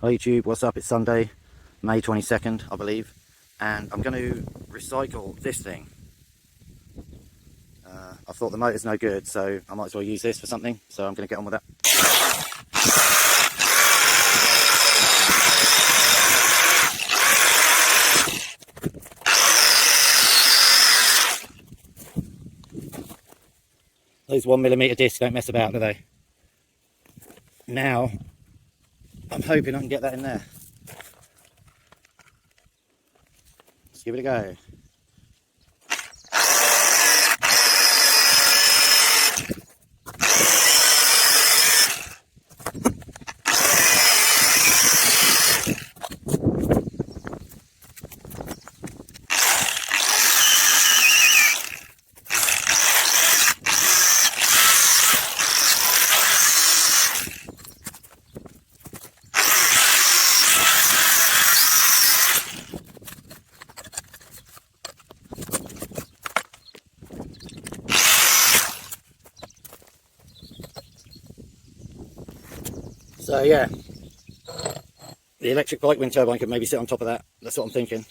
Hi YouTube, what's up? It's Sunday, May 22nd, I believe, and I'm going to recycle this thing. I thought the motor's no good, so I might as well use this for something, so I'm going to get on with that. Those 1mm discs don't mess about, do they? Now, I'm hoping I can get that in there. Let's give it a go. So yeah, the electric bike wind turbine could maybe sit on top of that. That's what I'm thinking.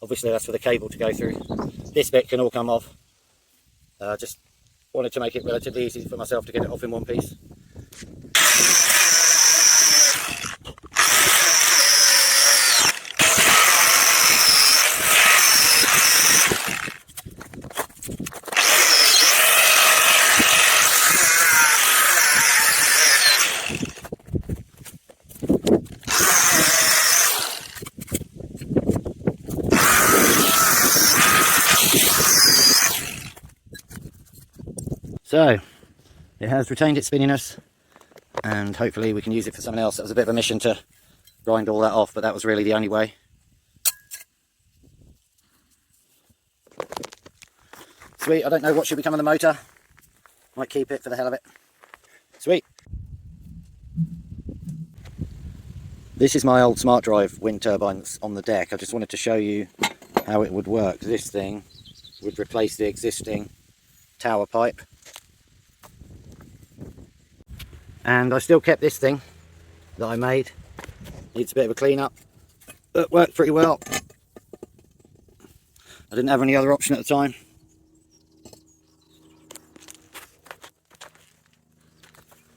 Obviously that's for the cable to go through. This bit can all come off. Just wanted to make it relatively easy for myself to get it off in one piece. So, it has retained its spinniness, and hopefully we can use it for something else. That was a bit of a mission to grind all that off, but that was really the only way. Sweet, I don't know what should become of the motor. Might keep it for the hell of it. Sweet. This is my old smart drive wind turbine that's on the deck. I just wanted to show you how it would work. This thing would replace the existing tower pipe. And I still kept this thing that I made. Needs a bit of a clean up, but worked pretty well. I didn't have any other option at the time.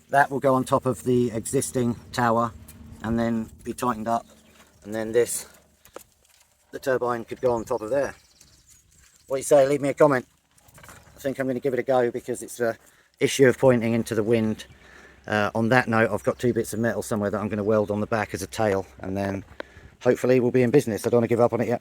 That will go on top of the existing tower and then be tightened up, and then the turbine could go on top of there. What do you say? Leave me a comment. I think I'm going to give it a go because it's an issue of pointing into the wind. On that note, I've got 2 bits of metal somewhere that I'm going to weld on the back as a tail, and then hopefully we'll be in business. I don't want to give up on it yet.